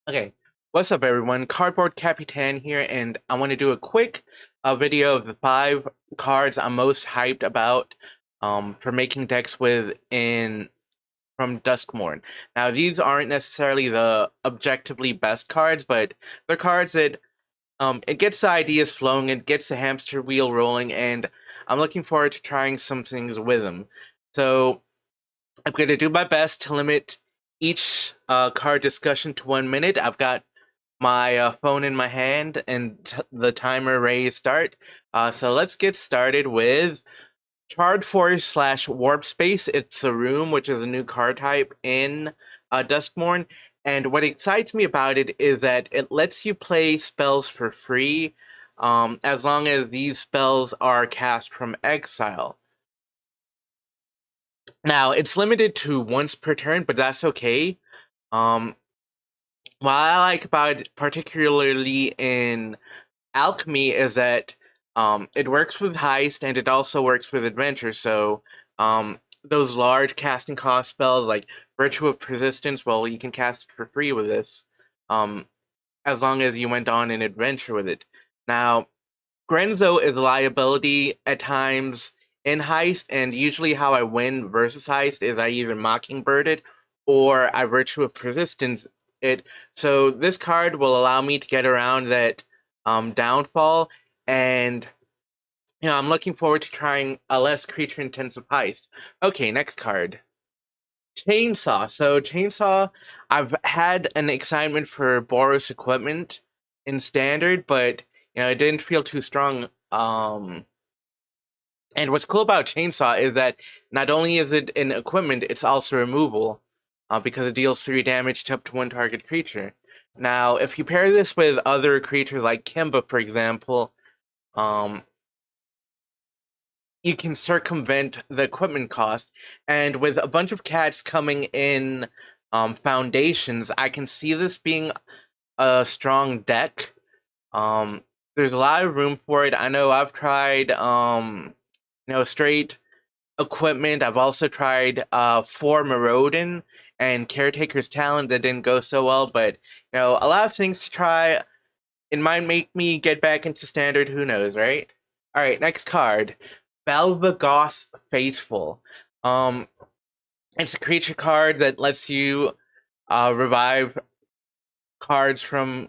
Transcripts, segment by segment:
Okay, what's up everyone? Cardboard.Capitan here, and I want to do a quick video of the 5 cards I'm most hyped about for making decks with in from Duskmourn. Now, these aren't necessarily the objectively best cards, but they're cards that it gets the ideas flowing, it gets the hamster wheel rolling, and I'm looking forward to trying some things with them. So, I'm going to do my best to limit each card discussion to 1 minute. I've got my phone in my hand and the timer ready to start. So let's get started with Charred Forest slash Warp Space. It's a room, which is a new card type in Duskmourn. And what excites me about it is that it lets you play spells for free as long as these spells are cast from exile. Now, it's limited to once per turn, but that's okay. Um, what I like about it, particularly in Alchemy, is that it works with heist and it also works with adventure. So those large casting cost spells like Virtue of Persistence, well, you can cast it for free with this, um, as long as you went on an adventure with it. Now, Grenzo is a liability at times in heist, and usually how I win versus heist is I either Mockingbird it or I Virtue of Persistence it. So this card will allow me to get around that downfall, and I'm looking forward to trying a less creature intensive heist. Okay, next card. Chainsaw. So Chainsaw, I've had an excitement for Boros equipment in standard, but it didn't feel too strong. And what's cool about Chainsaw is that not only is it an equipment, it's also removal, because it deals 3 damage to up to 1 target creature. Now, if you pair this with other creatures like Kimba, for example, um, you can circumvent the equipment cost. And with a bunch of cats coming in foundations, I can see this being a strong deck. Um, there's a lot of room for it. I know I've tried straight equipment. I've also tried For Maraudin and Caretaker's Talent that didn't go so well, but a lot of things to try. It might make me get back into standard, who knows, right? Alright, next card. Belvagost Faithful. Um it's a creature card that lets you revive cards from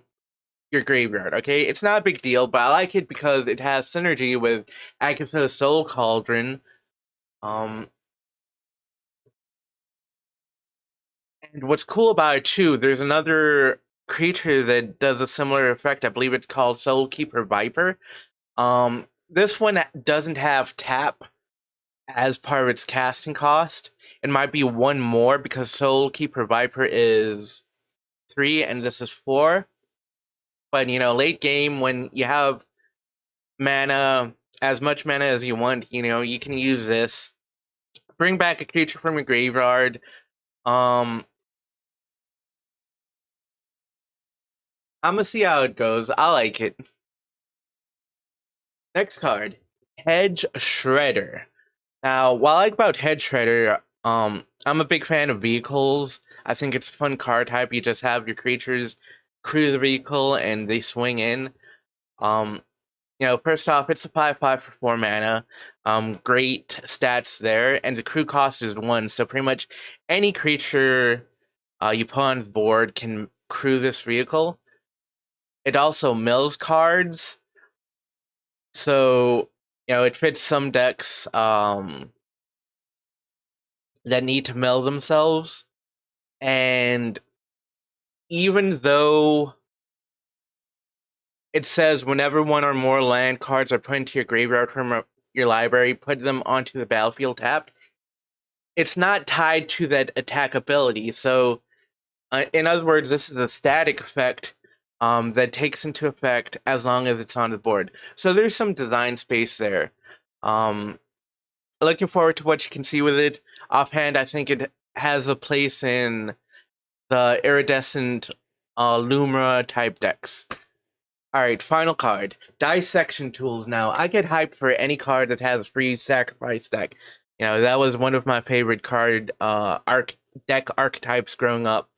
your graveyard, okay? It's not a big deal, but I like it because it has synergy with Agatha's Soul Cauldron. Um And what's cool about it too, there's another creature that does a similar effect. I believe it's called Soulkeeper Viper. This one doesn't have tap as part of its casting cost. It might be one more because Soulkeeper Viper is 3 and this is 4. But late game when you have mana, as much mana as you want, you can use this. Bring back a creature from your graveyard. Um, I'm gonna see how it goes. I like it. Next card, Hedge Shredder. Now, what I like about Hedge Shredder, I'm a big fan of vehicles. I think it's a fun card type. You just have your creatures crew the vehicle and they swing in. Um, first off, it's a 5/5 for 4 mana. Great stats there, and the crew cost is 1, so pretty much any creature you put on the board can crew this vehicle. It also mills cards, so it fits some decks that need to mill themselves. And even though it says whenever 1 or more land cards are put into your graveyard from your library, put them onto the battlefield tapped, it's not tied to that attack ability. So, in other words, this is a static effect that takes into effect as long as it's on the board. So there's some design space there. Um, Looking forward to what you can see with it. Offhand, I think it has a place in the iridescent Lumra type decks. Alright, final card. Dissection Tools. Now, I get hyped for any card that has a free sacrifice deck. That was one of my favorite card deck archetypes growing up.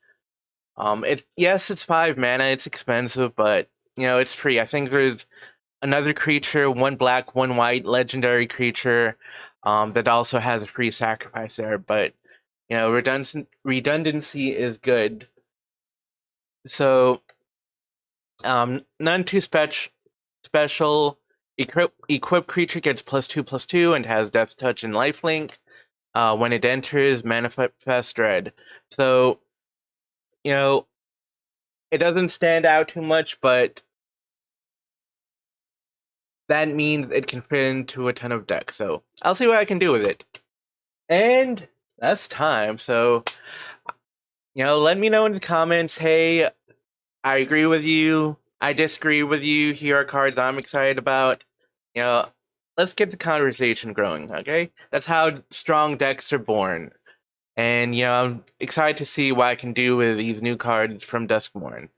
It's 5 mana, it's expensive, but it's free. I think there's another creature, one black, one white, legendary creature, that also has a free sacrifice there. But redundancy is good. So, none too special. Equip creature gets +2/+2 and has Death Touch and Lifelink. When it enters, Manifest Dread. So, it doesn't stand out too much, but that means it can fit into a ton of decks. So I'll see what I can do with it. And that's time. So, let me know in the comments. Hey, I agree with you. I disagree with you. Here are cards I'm excited about. Let's get the conversation growing, okay? That's how strong decks are born. And, I'm excited to see what I can do with these new cards from Duskmourn.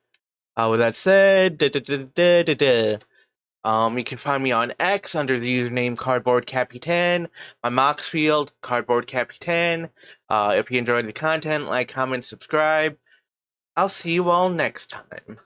With that said, you can find me on X under the username Cardboard.Capitan, my Mox field, Cardboard.Capitan. If you enjoyed the content, like, comment, subscribe. I'll see you all next time.